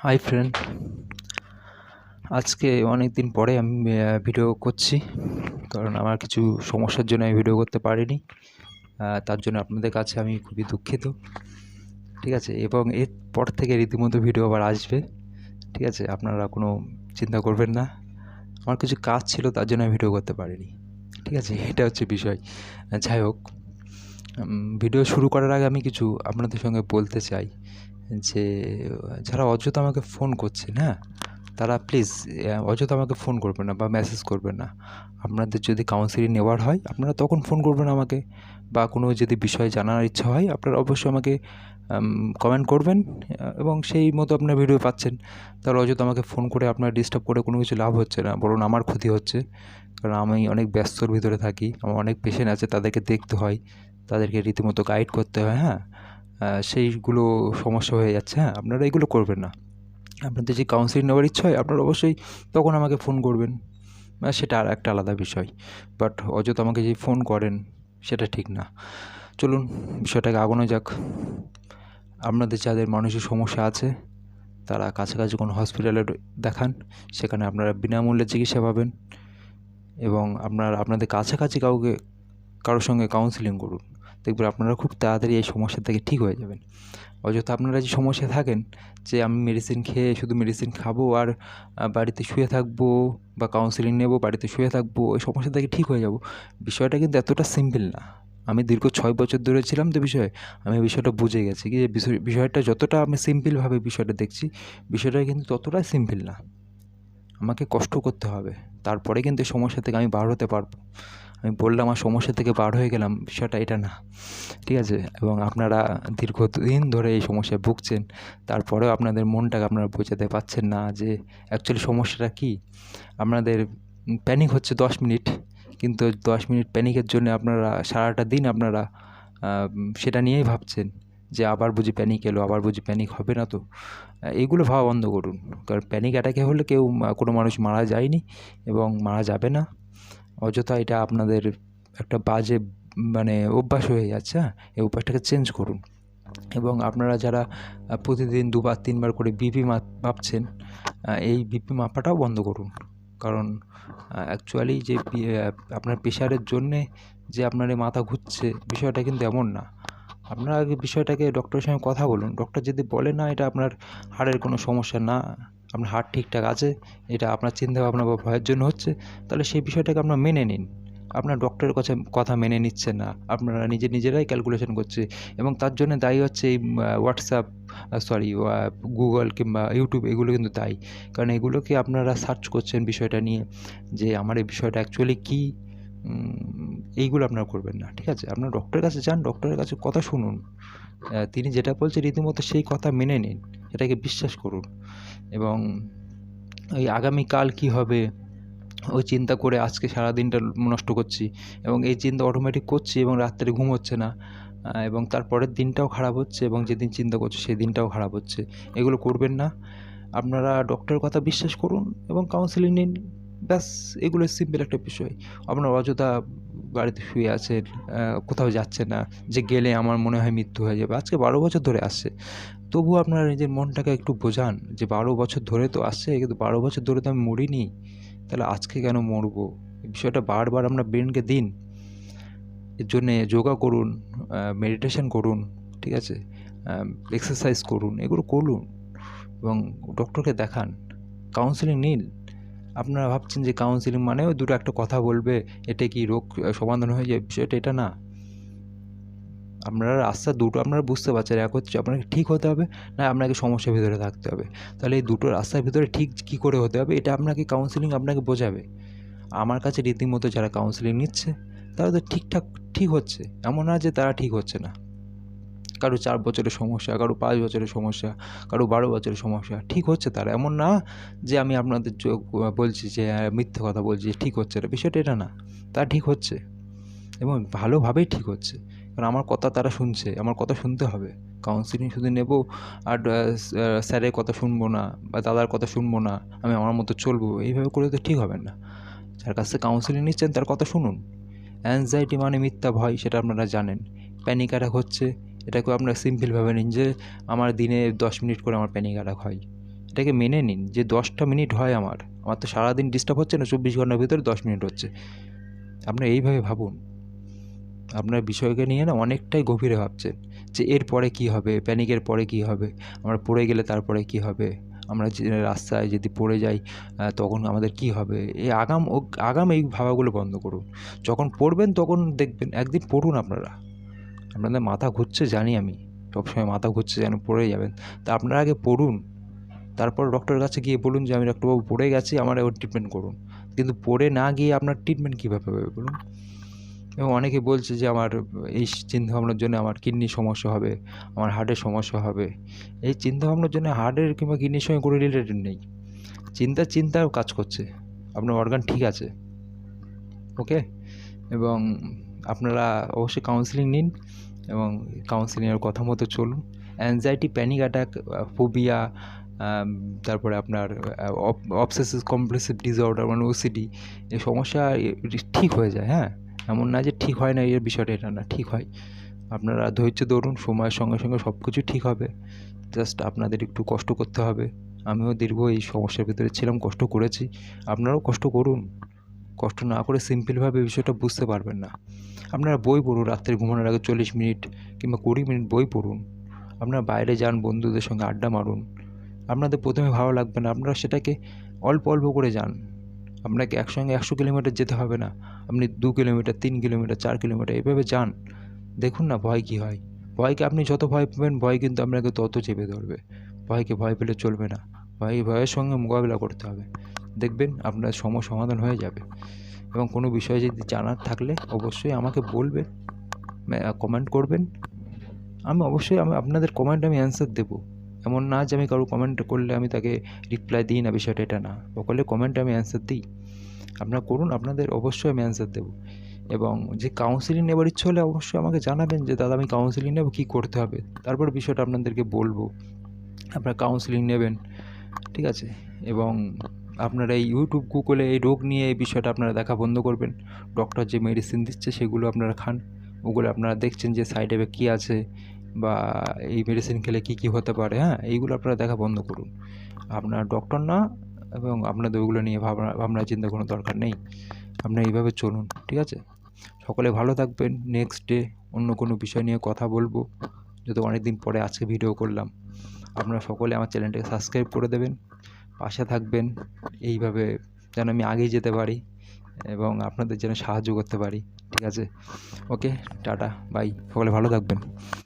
Hi friend, আজকে অনেক দিন পরে আমি ভিডিও করছি, কারণ আমার কিছু সমস্যার জন্য আমি ভিডিও করতে পারিনি। তার জন্য আপনাদের কাছে আমি খুবই দুঃখিত, ঠিক আছে। এবং এরপর থেকে রীতিমতো ভিডিও আবার আসবে, ঠিক আছে। আপনারা কোনো চিন্তা করবেন না। আমার কিছু কাজ ছিল, তার জন্য আমি ভিডিও করতে পারিনি, ঠিক আছে। এটা হচ্ছে বিষয়। যাই হোক, ভিডিও শুরু করার আগে আমি কিছু আপনাদের সঙ্গে বলতে চাই যে যারা অযথা আমাকে ফোন করছেন, তারা প্লিজ অযথা আমাকে ফোন করবেন না বা মেসেজ করবেন না। আপনাদের যদি কাউন্সেলিং নেওয়ার হয় আপনারা তখন ফোন করবেন আমাকে, বা কোনো যদি বিষয় জানার ইচ্ছা হয় আপনারা অবশ্যই আমাকে কমেন্ট করবেন, এবং সেই মতো আপনার ভিডিও পাচ্ছেন। তাহলে অযথা আমাকে ফোন করে আপনারা ডিস্টার্ব করে কোনো কিছু লাভ হচ্ছে না, বরং আমার ক্ষতি হচ্ছে। কারণ আমি অনেক ব্যস্তর ভিতরে থাকি, আমার অনেক পেশেন্ট আছে, তাদেরকে দেখতে হয়, তাদেরকে রীতিমতো গাইড করতে হয়। সেইগুলো সমস্যা হয়ে যাচ্ছে। আপনারা এগুলো করবেন না। আপনাদের যে কাউন্সেলিং নেওয়ার ইচ্ছা হয় আপনারা অবশ্যই তখন আমাকে ফোন করবেন, সেটা আর একটা আলাদা বিষয়। বাট অযথা আমাকে যে ফোন করেন সেটা ঠিক না। চলুন বিষয়টাকে আগানো যাক। আপনাদের যাদের মানসিক সমস্যা আছে তারা কাছাকাছি কোনো হসপিটালে দেখান, সেখানে আপনারা বিনামূল্যে চিকিৎসা পাবেন। এবং আপনাদের কাছাকাছি কারোর সঙ্গে কাউন্সেলিং করুন, দেখবেন আপনারা খুব তাড়াতাড়ি এই সমস্যা থেকে ঠিক হয়ে যাবেন। অযথা আপনারা যে সমস্যায় থাকেন যে আমি মেডিসিন খেয়ে শুধু মেডিসিন খাবো আর বাড়িতে শুয়ে থাকবো, বা কাউন্সেলিং নেবো বাড়িতে শুয়ে থাকবো, ওই সমস্যা থেকে ঠিক হয়ে যাবো, বিষয়টা কিন্তু এতটা সিম্পল না। আমি দীর্ঘ 6 বছর ধরে ছিলাম তো বিষয়ে, আমি বিষয়টা বুঝে গেছি কি যে বিষয়টা যতটা আমি সিম্পলভাবে বিষয়টা দেখছি, বিষয়টা কিন্তু ততটাই সিম্পল না। আমাকে কষ্ট করতে হবে, তারপরে কিন্তু এই সমস্যা থেকে আমি বার হতে পারবো। আমি বললাম আমার সমস্যা থেকে বার হয়ে গেলাম, বিষয়টা এটা না, ঠিক আছে। এবং আপনারা দীর্ঘদিন ধরে এই সমস্যায় ভুগছেন, তারপরেও আপনাদের মনটাকে আপনারা বোঝাতে পারছেন না যে অ্যাকচুয়ালি সমস্যাটা কী। আপনাদের প্যানিক হচ্ছে 10 মিনিট, কিন্তু 10 মিনিট প্যানিকের জন্য আপনারা সারাটা দিন আপনারা সেটা নিয়েই ভাবছেন যে আবার বুঝি প্যানিক এলো, আবার বুঝি প্যানিক হবে না তো। এইগুলো ভাবা বন্ধ করুন, কারণ প্যানিক অ্যাটাকে হলে কোনো মানুষ মারা যায়নি এবং মারা যাবে না। অযথা এটা আপনাদের একটা বাজে অভ্যাস হয়ে যাচ্ছে। এই অভ্যাসটাকে চেঞ্জ করুন। এবং আপনারা যারা প্রতিদিন 2বার 3বার করে বিপি মাপছেন, এই বিপি মাপাটাও বন্ধ করুন। কারণ অ্যাকচুয়ালি যে আপনার প্রেশারের জন্যে যে আপনার এই মাথা ঘুরছে, বিষয়টা কিন্তু এমন না। আপনারা আগে বিষয়টাকে ডক্টরের সঙ্গে কথা বলুন। ডক্টর যদি বলে না এটা আপনার হাড়ের কোনো সমস্যা না, আপনার হাড় ঠিকঠাক আছে, এটা আপনার চিন্তাভাবনা বা ভয়ের জন্য হচ্ছে, তাহলে সেই বিষয়টাকে আপনারা মেনে নিন। আপনার ডক্টরের কথা মেনে নিচ্ছে না, আপনারা নিজেরাই ক্যালকুলেশন করছে, এবং তার জন্য দায়ী হচ্ছে এই হোয়াটসঅ্যাপ, গুগল কিংবা ইউটিউব, এগুলো কিন্তু দায়ী। কারণ এগুলোকে আপনারা সার্চ করছেন বিষয়টা নিয়ে যে আমার এই বিষয়টা অ্যাকচুয়ালি কী। এইগুলো আপনারা করবেন না, ঠিক আছে। আপনার ডক্টরের কাছে যান, ডক্টরের কাছে কথা শুনুন, তিনি যেটা বলছে রীতিমতো সেই কথা মেনে নিন, এটাকে বিশ্বাস করুন। এবং এই আগামীকাল কী হবে ওই চিন্তা করে আজকে সারাদিনটা নষ্ট করছি, এবং এই চিন্তা অটোমেটিক করছি এবং রাত্রে ঘুম হচ্ছে না, এবং তারপরের দিনটাও খারাপ হচ্ছে, এবং যেদিন চিন্তা করছি সেই দিনটাও খারাপ হচ্ছে। এগুলো করবেন না। আপনারা ডক্টরের কথা বিশ্বাস করুন এবং কাউন্সেলিং নিন, ব্যাস। এগুলো সিম্পল একটা বিষয়। আপনারা অযথা বাড়িতে শুয়ে আছেন, কোথাও যাচ্ছেন না, যে গেলে আমার মনে হয় মৃত্যু হয়ে যাবে। আজকে 12 বছর ধরে আসছে, তবুও আপনারা নিজের মনটাকে একটু বোঝান যে 12 বছর ধরে তো আসছে, কিন্তু 12 বছর ধরে তো আমি মরিনি, তাহলে আজকে কেন মরবো? এই বিষয়টা বারবার আপনার ব্রেনকে দিন। এর জন্যে যোগা করুন, মেডিটেশন করুন, ঠিক আছে? এক্সারসাইজ করুন, এগুলো করুন এবং ডক্টরকে দেখান, কাউন্সেলিং নিন। আপনারা ভাবছেন যে কাউন্সেলিং মানে ওই দুটো একটা কথা বলবে, এতে কি রোগ সমাধান হয়ে যায়? বিষয়টা এটা না। আপনারা রাস্তা দুটো আপনারা বুঝতে পারছেন, এক হচ্ছে আপনাকে ঠিক হতে হবে, না আপনাকে সমস্যার ভিতরে থাকতে হবে। তাহলে এই দুটো রাস্তার ভিতরে ঠিক কী করে হতে হবে, এটা আপনাকে কাউন্সেলিং আপনাকে বোঝাবে। আমার কাছে রীতিমতো যারা কাউন্সেলিং নিচ্ছে তারা তো ঠিক হচ্ছে, এমন না যে তারা ঠিক হচ্ছে না। কারো 4 বছরের সমস্যা, কারো 5 বছরের সমস্যা, কারো 12 বছরের সমস্যা, ঠিক হচ্ছে তারা। এমন না যে আমি আপনাদের বলছি যে মিথ্যে কথা বলছি ঠিক হচ্ছে না, বিষয়টা এটা না। তারা ঠিক হচ্ছে এবং ভালোভাবেই ঠিক হচ্ছে, কারণ আমার কথা তারা শুনছে, আমার কথা শুনতে হবে। কাউন্সেলিং শুধু নেব আর স্যারের কথা শুনবো না বা দাদার কথা শুনবো না, আমি আমার মতো চলবো, এইভাবে করে তো ঠিক হবে না। যার কাছ থেকে কাউন্সেলিং নিচ্ছেন তার কথা শুনুন। অ্যাংজাইটি মানে মিথ্যা ভয়, সেটা আপনারা জানেন। প্যানিক অ্যাটাক হচ্ছে, এটাকেও আপনারা সিম্পলভাবে নিন যে আমার দিনে 10 মিনিট করে আমার প্যানিক অ্যাটাক হয়। এটাকে মেনে নিন যে 10টা মিনিট হয় আমার তো সারাদিন ডিস্টার্ব হচ্ছে না, 24 ঘন্টার ভিতরে 10 মিনিট হচ্ছে। আপনারা এইভাবে ভাবুন। আপনার বিষয়কে নিয়ে না অনেকটাই গভীরে ভাবছেন যে এর পরে কী হবে, প্যানিকের পরে কী হবে, আমরা পড়ে গেলে তারপরে কী হবে, আমরা যে রাস্তায় যদি পড়ে যাই তখন আমাদের কী হবে, এই আগাম এই ভাবাগুলো বন্ধ করুন। যখন পড়বেন তখন দেখবেন, একদিন পড়ুন আপনারা। আপনাদের মাথা ঘুরছে জানি আমি, সবসময় মাথা ঘুরছে যেন পড়ে যাবেন। তা আপনারা আগে পড়ুন, তারপর ডক্টরের কাছে গিয়ে বলুন যে আমি ডাক্তারবাবু পড়ে গেছি, আমার এবার ট্রিটমেন্ট করুন। কিন্তু পড়ে না গিয়ে আপনার ট্রিটমেন্ট কীভাবে হবে বলুন? এবং অনেকে বলছে যে আমার এই চিন্তাভাবনার জন্য আমার কিডনির সমস্যা হবে, আমার হার্টের সমস্যা হবে। এই চিন্তাভাবনার জন্য হার্টের কিংবা কিডনির সঙ্গে কোনো রিলেটেড নেই। চিন্তাও কাজ করছে, আপনার অর্গান ঠিক আছে, ওকে? এবং আপনারা অবশ্যই কাউন্সেলিং নিন এবং কাউন্সেলিংয়ের কথা মতো চলুন। অ্যাংজাইটি, প্যানিক অ্যাটাক, ফোবিয়া, তারপরে আপনার অবসেসিভ কম্পালসিভ ডিসঅর্ডার মানে ওসিডি, এই সমস্যা ঠিক হয়ে যায়, হ্যাঁ? এমন না যে ঠিক হয় না, এই বিষয়টা এটা না, ঠিক হয়। আপনারা ধৈর্য ধরুন, সময়ের সঙ্গে সঙ্গে সব কিছু ঠিক হবে। জাস্ট আপনাদের একটু কষ্ট করতে হবে। আমিও দীর্ঘ এই সমস্যার ভিতরে ছিলাম, কষ্ট করেছি। আপনারাও কষ্ট করুন। কষ্ট না করে সিম্পলভাবে বিষয়টা বুঝতে পারবেন না। আপনারা বই পড়ুন, রাত্রে ঘুমানোর আগে 40 মিনিট কিংবা 20 মিনিট বই পড়ুন। আপনারা বাইরে যান, বন্ধুদের সঙ্গে আড্ডা মারুন। আপনাদের প্রথমে ভালো লাগবে না, আপনারা সেটাকে অল্প অল্প করে যান। আপনাকে একসঙ্গে 100 কিলোমিটার যেতে হবে না, আপনি 2 কিলোমিটার, 3 কিলোমিটার, 4 কিলোমিটার এভাবে যান। দেখুন না ভয় কী হয়। ভয়কে আপনি যত ভয় পাবেন, ভয় কিন্তু আপনাকে তত চেপে ধরবে। ভয়কে ভয় পেলে চলবে না, ভয়ের সঙ্গে মোকাবিলা করতে হবে। দেখবেন আপনার সমাধান হয়ে যাবে। এবং কোনো বিষয় যদি জানার থাকলে অবশ্যই আমাকে বলবেন, কমেন্ট করবেন। আমি অবশ্যই আপনাদের কমেন্ট আমি অ্যান্সার দেবো। এমন না যে আমি কারো কমেন্ট করলে আমি তাকে রিপ্লাই দিই না, বিষয়টা এটা না। সকলে কমেন্টে আমি অ্যান্সার দিই। আপনারা করুন, আপনাদের অবশ্যই আমি অ্যান্সার দেবো। এবং যে কাউন্সেলিং নেবার ইচ্ছে হলে অবশ্যই আমাকে জানাবেন যে দাদা আমি কাউন্সেলিং নেব, কী করতে হবে? তারপর বিষয়টা আপনাদেরকে বলবো। আপনারা কাউন্সেলিং নেবেন, ঠিক আছে? এবং আপনারা এই ইউটিউব, গুগলে এই রোগ নিয়ে এই বিষয়টা আপনারা দেখা বন্ধ করবেন। ডক্টর যে মেডিসিন দিচ্ছে সেগুলো আপনারা খান। ওগুলো আপনারা দেখছেন যে সাইড এফেক্ট কী আছে বা এই মেডিসিন খেলে কী কী হতে পারে, হ্যাঁ? এইগুলো আপনারা দেখা বন্ধ করুন। আপনারা ডক্টর না, এবং আপনাদের ওগুলো নিয়ে ভাবনা চিন্তা কোনো দরকার নেই। আপনারা এইভাবে চলুন, ঠিক আছে? সকলে ভালো থাকবেন। নেক্সট ডে অন্য কোনো বিষয় নিয়ে কথা বলবো, যেহেতু অনেক দিন পরে আজকে ভিডিও করলাম। আপনারা সকলে আমার চ্যানেলটাকে সাবস্ক্রাইব করে দেবেন, পাশে থাকবেন, এইভাবে যেন আমি আগেই যেতে পারি এবং আপনাদের যেন সাহায্য করতে পারি, ঠিক আছে? ওকে, টাটা, বাই, সকলে ভালো থাকবেন।